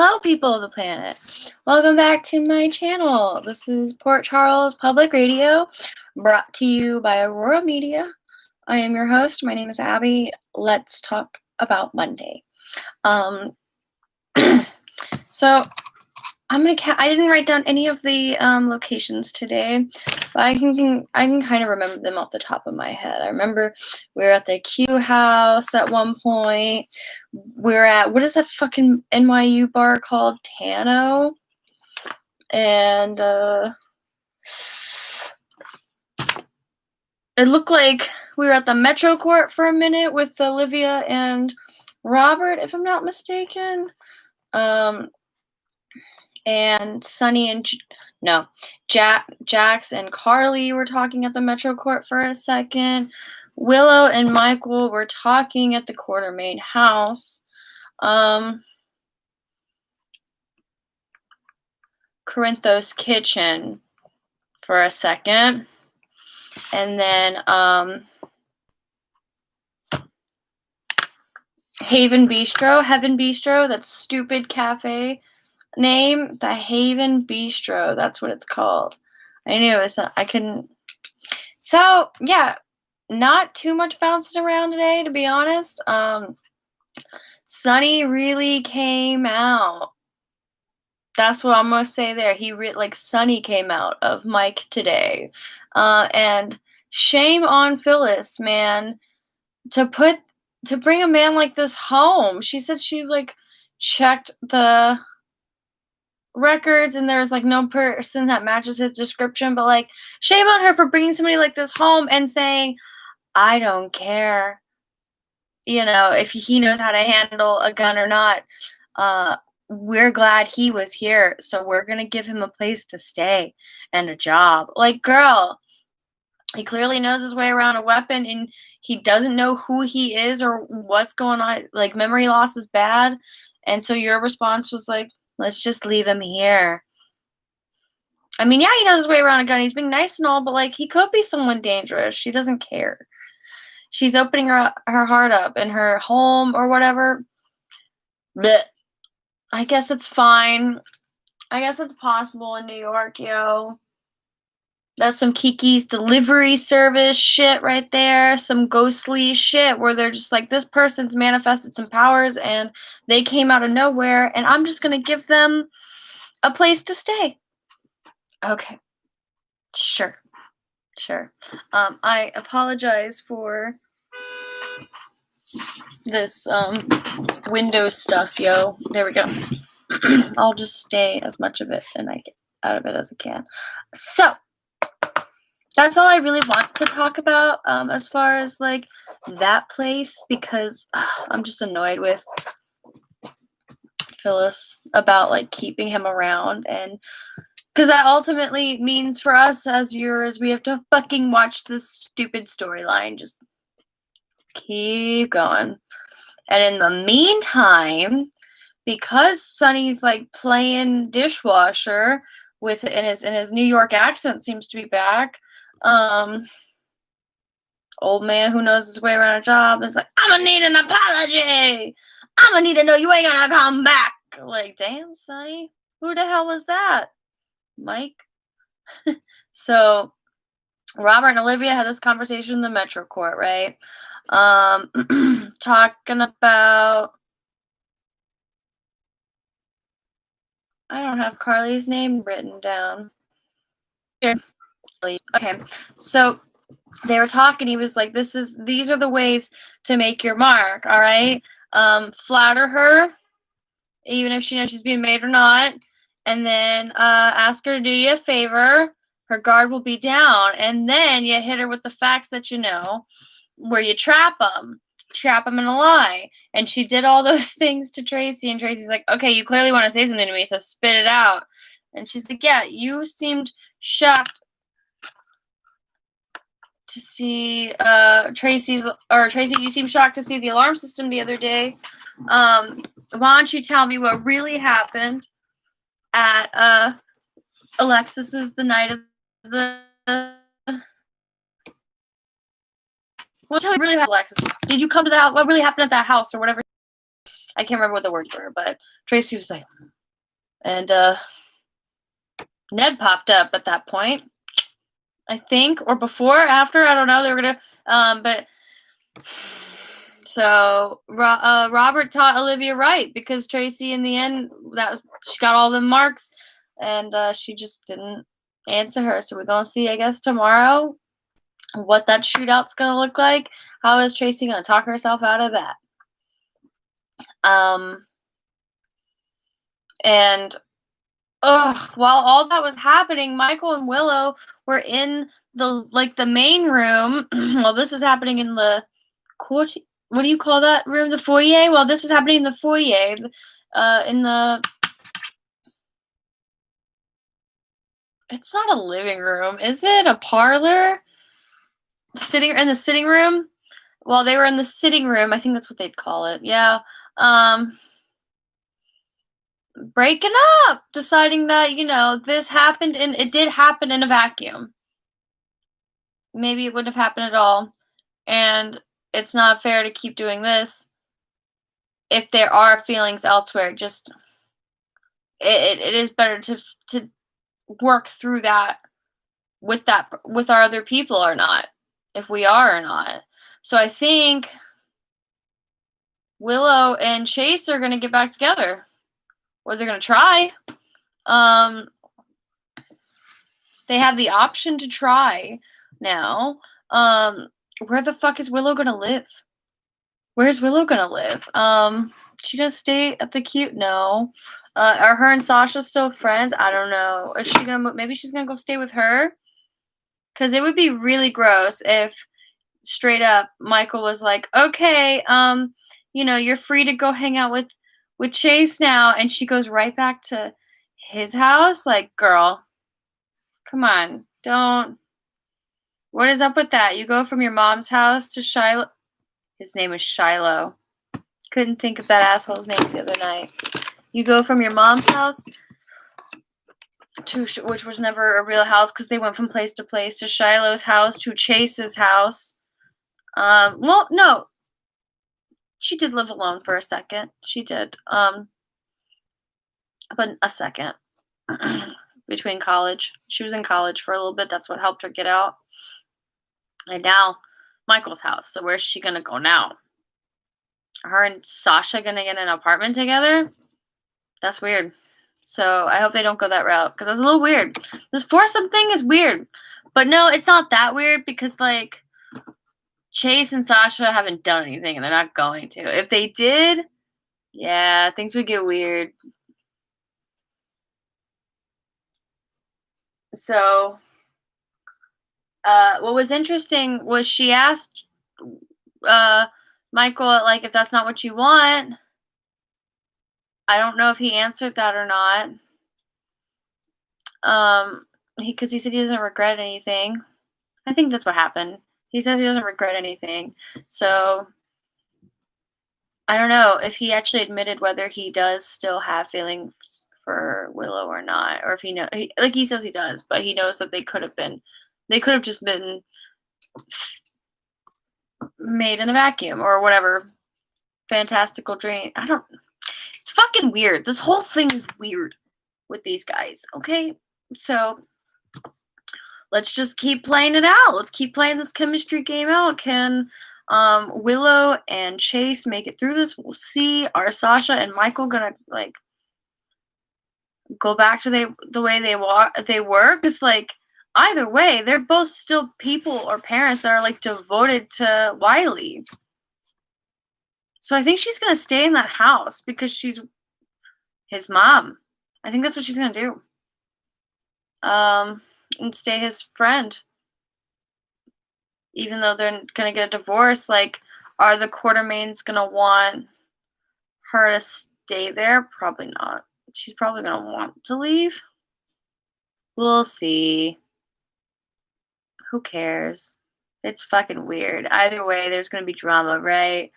Hello, people of the planet. Welcome back to my channel. This is Port Charles Public Radio, brought to you by Aurora Media. I am your host. My name is Abby. Let's talk about Monday. So I didn't write down any of the locations today, but I can kind of remember them off the top of my head. I remember we were at the Q House at one point. We were at, what is that fucking NYU bar called? Tano. And it looked like we were at the Metro Court for a minute with Olivia and Robert, if I'm not mistaken. And Sunny and Jax and Carly were talking at the Metro Court for a second. Willow and Michael were talking at the Quartermain House. Corinthos Kitchen for a second. And then Heaven Bistro, that stupid cafe name, the Haven Bistro, that's what it's called. I knew it. I couldn't. So yeah, not too much bouncing around today, to be honest. Sunny really came out. That's what I'm gonna say there. Sunny came out of Mike today, and shame on Phyllis, man, to bring a man like this home. She said she checked the records and there's no person that matches his description, but shame on her for bringing somebody like this home and saying, I don't care, if he knows how to handle a gun or not. We're glad he was here, so we're gonna give him a place to stay and a job. Girl, he clearly knows his way around a weapon and he doesn't know who he is or what's going on. Memory loss is bad, and so your response was let's just leave him here. I mean, yeah, he knows his way around a gun. He's being nice and all, but he could be someone dangerous. She doesn't care. She's opening her heart up in her home or whatever. But I guess it's fine. I guess it's possible in New York, yo. That's some Kiki's delivery service shit right there. Some ghostly shit where they're just this person's manifested some powers and they came out of nowhere and I'm just going to give them a place to stay. Okay. Sure. I apologize for this Windows stuff, yo. There we go. I'll just stay as much of it and I get out of it as I can. So, that's all I really want to talk about as far as that place, because I'm just annoyed with Phyllis about keeping him around, and because that ultimately means for us as viewers we have to fucking watch this stupid storyline just keep going. And in the meantime, because Sunny's playing dishwasher with in his New York accent seems to be back. Old man who knows his way around a job is I'm gonna need an apology. I'm gonna need to know you ain't gonna come back. Damn, Sonny, who the hell was that? Mike? So Robert and Olivia had this conversation in the Metro Court, right? Talking about, I don't have Carly's name written down. Here. Okay, so they were talking. He was these are the ways to make your mark, all right? Flatter her, even if she knows she's being made or not, and then ask her to do you a favor. Her guard will be down, and then you hit her with the facts that you know, where you trap them in a lie. And she did all those things to Tracy, and Tracy's okay, you clearly want to say something to me, so spit it out. And she's yeah, you seemed shocked to see Tracy, you seem shocked to see the alarm system the other day. Why don't you tell me what really happened at Alexis's the night of the well, tell me really happened, Alexis. Did you come to that? What really happened at that house or whatever? I can't remember what the words were, but Tracy was like, and Ned popped up at that point, I think, or before, after, I don't know. They were gonna, but so Robert taught Olivia right, because Tracy, in the end, she got all the marks, and she just didn't answer her. So we're gonna see, I guess, tomorrow what that shootout's gonna look like. How is Tracy gonna talk herself out of that? And while all that was happening, Michael and Willow were in the main room. Well, this is happening in the court. What do you call that room? The foyer? Well, this is happening in the foyer. In the It's not a living room, is it? A parlor? Sitting in the sitting room? Well, they were in the sitting room. I think that's what they'd call it. Yeah. Breaking up, deciding that, this happened, and it did happen in a vacuum. Maybe it wouldn't have happened at all. And it's not fair to keep doing this if there are feelings elsewhere. Just it is better to work through that with our other people, or not, if we are or not. So I think Willow and Chase are gonna get back together, or they're gonna try. They have the option to try now. Where the fuck is Willow gonna live? Where's Willow gonna live? She gonna stay at the cute? No. Are her and Sasha still friends? I don't know. Is she gonna maybe she's gonna go stay with her? Because it would be really gross if straight up Michael was like, okay, you're free to go hang out with Chase now, and she goes right back to his house. Like, girl, come on, don't. What is up with that? You go from your mom's house to Shiloh. His name is Shiloh. Couldn't think of that asshole's name the other night. You go from your mom's house to, which was never a real house because they went from place to place, to Shiloh's house, to Chase's house. Well, no. She did live alone for a second. She did. But a second. Between college. She was in college for a little bit. That's what helped her get out. And now, Michael's house. So where's she gonna go now? Her and Sasha gonna get an apartment together? That's weird. So I hope they don't go that route, because that's a little weird. This foursome thing is weird. But no, it's not that weird, because, like, Chase and Sasha haven't done anything, and they're not going to. If they did, yeah, things would get weird. So, what was interesting was she asked Michael, like, if that's not what you want. I don't know if he answered that or not. Because he said he doesn't regret anything. I think that's what happened. He says he doesn't regret anything. So, I don't know if he actually admitted whether he does still have feelings for Willow or not, or if like he says he does, but he knows that they could have just been made in a vacuum or whatever. Fantastical dream. It's fucking weird. This whole thing is weird with these guys, okay? So let's just keep playing it out. Let's keep playing this chemistry game out. Can Willow and Chase make it through this? We'll see. Are Sasha and Michael gonna, like, go back to the way they were? Because, like, either way, they're both still people or parents that are, like, devoted to Wiley. So I think she's gonna stay in that house because she's his mom. I think that's what she's gonna do. And stay his friend. Even though they're gonna get a divorce, like, are the Quartermains gonna want her to stay there? Probably not. She's probably gonna want to leave. We'll see. Who cares? It's fucking weird. Either way, there's gonna be drama, right?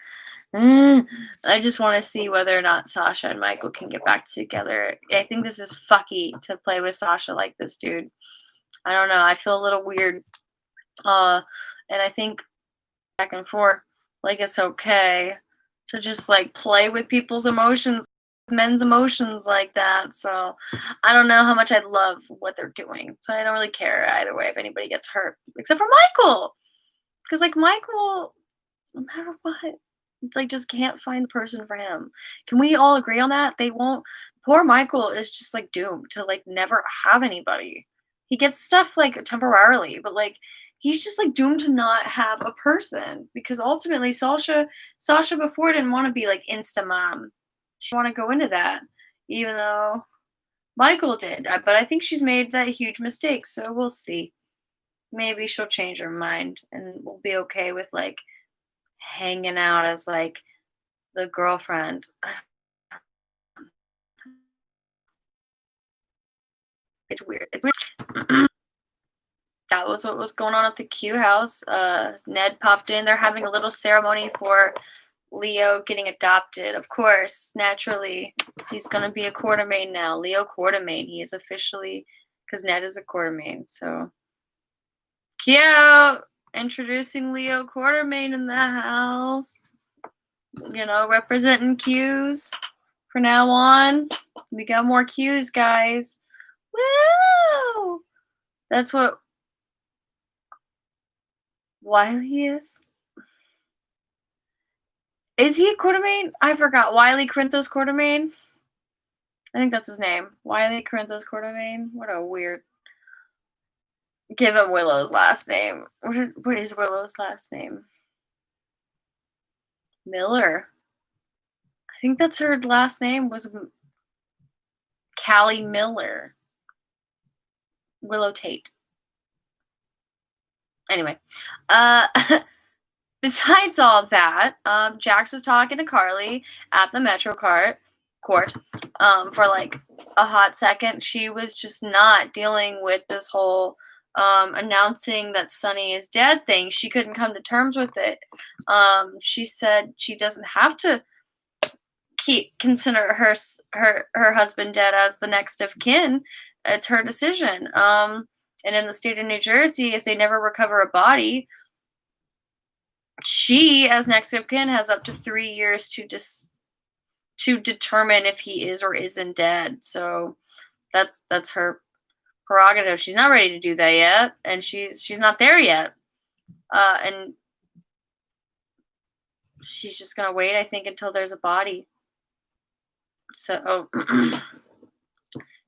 I just want to see whether or not Sasha and Michael can get back together. I think this is fucky to play with Sasha like this, dude. I don't know. I feel a little weird. And I think back and forth, like, it's okay to just like play with people's emotions, men's emotions like that. So I don't know how much I love what they're doing. So I don't really care either way if anybody gets hurt, except for Michael, because like Michael, no matter what, like just can't find the person for him. Can we all agree on that? They won't. Poor Michael is just like doomed to like never have anybody. He gets stuff like temporarily, but like he's just like doomed to not have a person because ultimately Sasha before didn't want to be like insta mom. She want to go into that, even though Michael did. But I think she's made that huge mistake, so we'll see. Maybe she'll change her mind and we'll be okay with like hanging out as like the girlfriend. It's weird. It's weird. That was what was going on at the Q house. Ned popped in. They're having a little ceremony for Leo getting adopted. Of course, naturally, he's going to be a Quartermain now. Leo Quartermain. He is officially, because Ned is a Quartermain. So, cute. Introducing Leo Quartermain in the house. You know, representing Qs for now on. We got more Qs, guys. Woo! That's what Wiley is. Is he a Quartermain? I forgot. Wiley Corinthos Quartermain? I think that's his name. Wiley Corinthos Quartermain? What a weird. Give him Willow's last name. What is Willow's last name? Miller. I think that's her last name was Callie Miller. Willow Tate. Anyway, besides all that, Jax was talking to Carly at the Metro court for like a hot second. She was just not dealing with this whole announcing that Sonny is dead thing. She couldn't come to terms with it. She said she doesn't have to consider her husband dead as the next of kin. It's her decision. And in the state of New Jersey, if they never recover a body, she, as next of kin, has up to 3 years to determine if he is or isn't dead. So that's her prerogative. She's not ready to do that yet, and she's not there yet. And she's just gonna wait, I think, until there's a body. So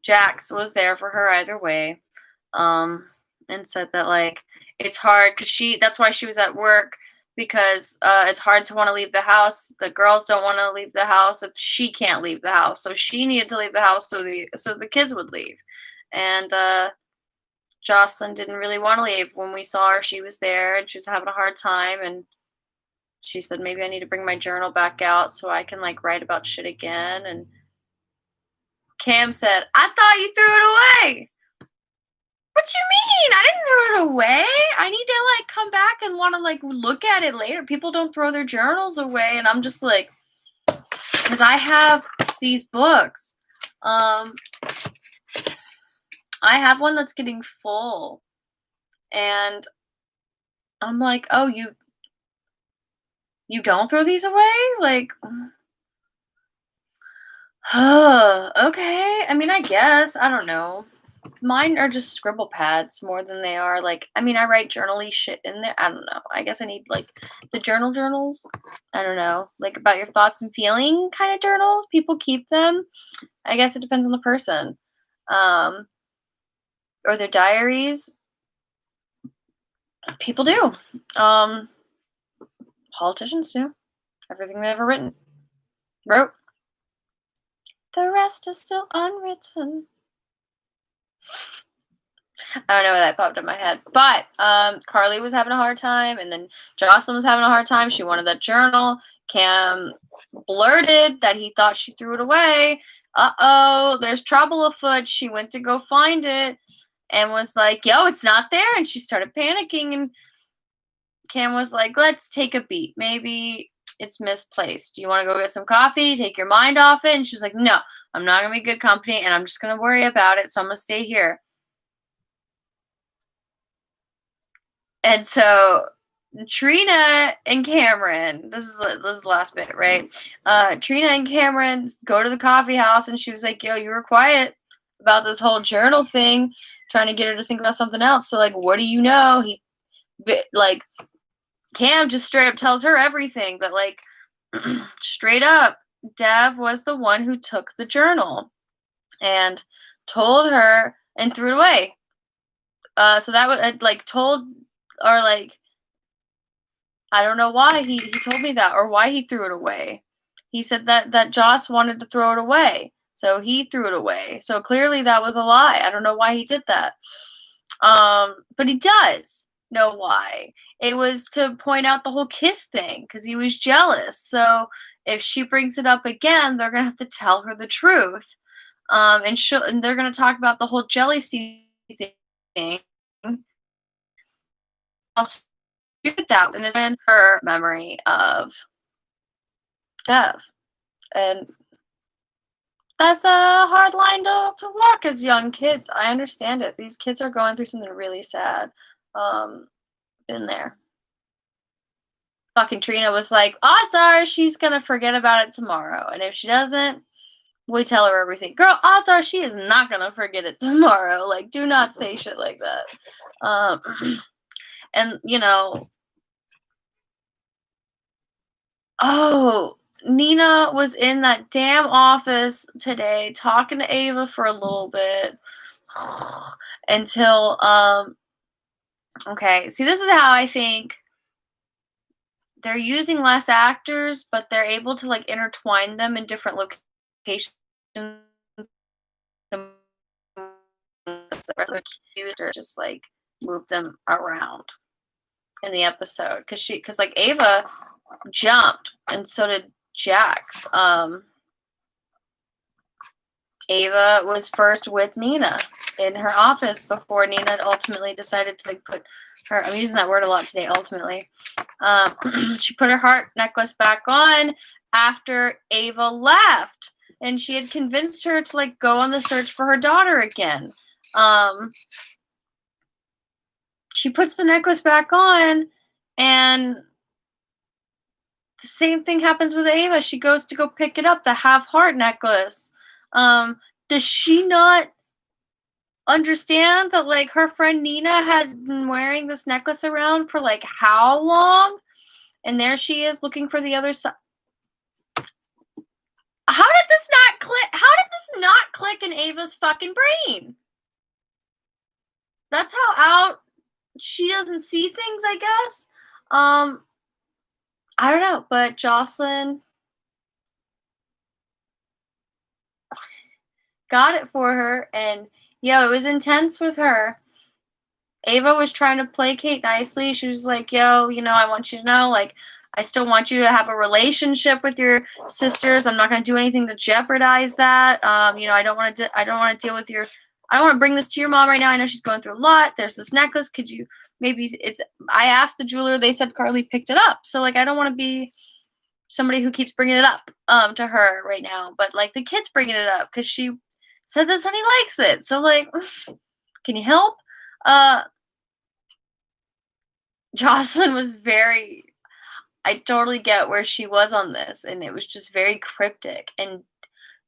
Jax was there for her either way. And said that like it's hard because that's why she was at work, because it's hard to want to leave the house. The girls don't want to leave the house if she can't leave the house, so she needed to leave the house so the kids would leave. And Jocelyn didn't really want to leave. When we saw her, she was there and she was having a hard time, and she said maybe I need to bring my journal back out so I can like write about shit again. And Cam said, I thought you threw it away. What you mean? I didn't throw it away. I need to like come back and want to like look at it later. People don't throw their journals away, and I'm just like, because I have these books. I have one that's getting full, and I'm like, oh, you don't throw these away? Like, okay. I mean, I guess. I don't know. Mine are just scribble pads more than they are like, I mean, I write journal-y shit in there. I don't know. I guess I need like the journals. I don't know. Like about your thoughts and feeling kind of journals. People keep them. I guess it depends on the person. Or their diaries. People do. Politicians do. Everything they've ever wrote. The rest is still unwritten. I don't know why that popped in my head. But Carly was having a hard time, and then Jocelyn was having a hard time. She wanted that journal. Cam blurted that he thought she threw it away. Uh-oh, there's trouble afoot. She went to go find it and was like, yo, it's not there. And she started panicking, and Cam was like, let's take a beat. Maybe it's misplaced. Do you want to go get some coffee, take your mind off it? And she was like, no, I'm not going to be good company, and I'm just going to worry about it, so I'm going to stay here. And so Trina and Cameron, this is the last bit, right? Trina and Cameron go to the coffee house, and she was like, "Yo, you were quiet about this whole journal thing," trying to get her to think about something else. So like, what do you know? Like Cam just straight up tells her everything, that like straight up, Dev was the one who took the journal and told her and threw it away. So that was like told, or like, I don't know why he told me that, or why he threw it away. He said that Joss wanted to throw it away, so he threw it away. So clearly that was a lie. I don't know why he did that. But he does know why. It was to point out the whole kiss thing because he was jealous. So if she brings it up again, they're gonna have to tell her the truth. And they're gonna talk about the whole jealousy thing. How stupid that was, and it's in her memory of Dev. And that's a hard line to walk as young kids. I understand it. These kids are going through something really sad. Been there. Fucking Trina was like, odds are she's gonna forget about it tomorrow. And if she doesn't, we tell her everything. Girl, odds are she is not gonna forget it tomorrow. Like, do not say shit like that. Um, and oh, Nina was in that damn office today talking to Ava for a little bit until okay, see, this is how I think they're using less actors, but they're able to like intertwine them in different locations. Just like move them around in the episode because like Ava jumped and so did Jax. Ava was first with Nina in her office before Nina ultimately decided to like put her, I'm using that word a lot today, ultimately. She put her heart necklace back on after Ava left, and she had convinced her to like go on the search for her daughter again. She puts the necklace back on, and the same thing happens with Ava. She goes to go pick it up, the half heart necklace. Does she not understand that like her friend Nina had been wearing this necklace around for like how long? And there she is looking for the other side. How did this not click? How did this not click in Ava's fucking brain? That's how out she doesn't see things, I guess. I don't know, but Jocelyn got it for her, and it was intense with her. Ava was trying to placate nicely. She was like, yo, I want you to know, like, I still want you to have a relationship with your sisters. I'm not going to do anything to jeopardize that. I don't want to deal with I don't want to bring this to your mom right now. I know she's going through a lot. There's this necklace. Could you, I asked the jeweler, they said Carly picked it up. So like, I don't want to be somebody who keeps bringing it up, to her right now. But like the kid's bringing it up because she said this and he likes it. So like, can you help? Jocelyn was I totally get where she was on this, and it was just very cryptic and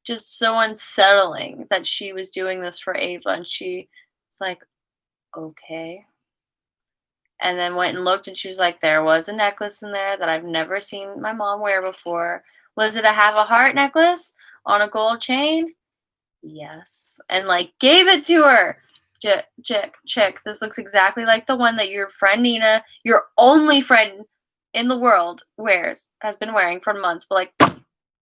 just so unsettling that she was doing this for Ava, and she was like, okay. And then went and looked, and she was like, there was a necklace in there that I've never seen my mom wear before. Was it a half a heart necklace on a gold chain? Yes. And like gave it to her. Chick, this looks exactly like the one that your friend Nina, your only friend in the world, has been wearing for months. But like,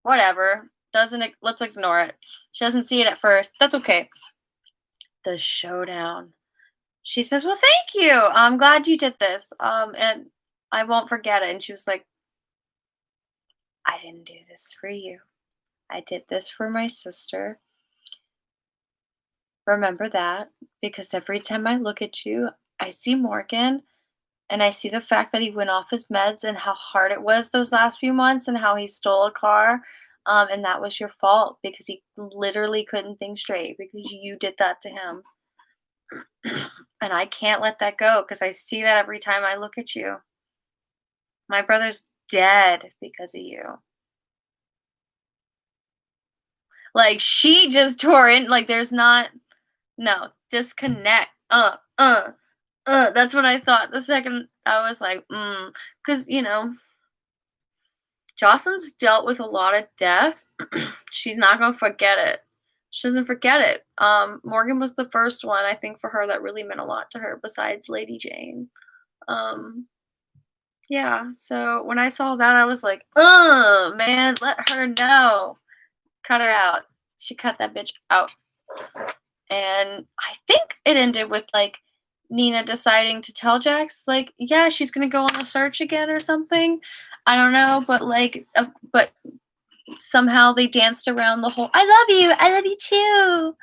whatever. Let's ignore it. She doesn't see it at first. That's okay. The showdown. She says, well, thank you. I'm glad you did this. And I won't forget it. And she was like, I didn't do this for you. I did this for my sister. Remember that, because every time I look at you, I see Morgan, and I see the fact that he went off his meds and how hard it was those last few months and how he stole a car. And that was your fault because he literally couldn't think straight because you did that to him. And I can't let that go because I see that every time I look at you. My brother's dead because of you. Like, she just tore in like, there's not no, disconnect. That's what I thought the second I was like, because Jocelyn's dealt with a lot of death. She's not gonna forget it. She doesn't forget it. Morgan was the first one, I think, for her that really meant a lot to her besides Lady Jane. Um, yeah, so when I saw that, I was like, man, let her know. Cut her out. She cut that bitch out. And I think it ended with like Nina deciding to tell Jax, like, yeah, she's gonna go on a search again or something. I don't know, but but somehow they danced around the whole I love you too.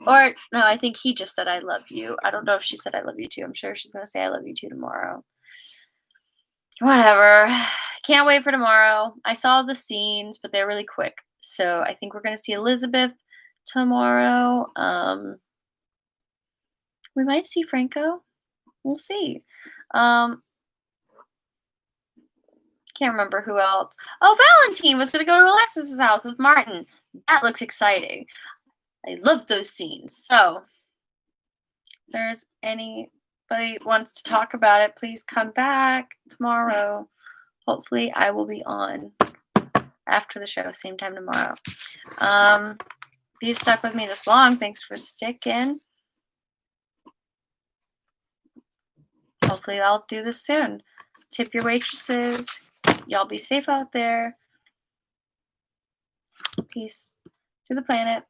Or no, I think he just said I love you. I don't know if she said I love you too. I'm sure she's gonna say I love you too tomorrow. Whatever. Can't wait for tomorrow. I saw the scenes, but they're really quick. So I think we're gonna see Elizabeth tomorrow. We might see Franco. We'll see. Um, can't remember who else. Oh, Valentine was gonna go to Alexis's house with Martin. That looks exciting. I love those scenes. So, if there's anybody wants to talk about it, please come back tomorrow. Hopefully, I will be on after the show, same time tomorrow. If you've stuck with me this long, thanks for sticking. Hopefully, I'll do this soon. Tip your waitresses. Y'all be safe out there. Peace to the planet.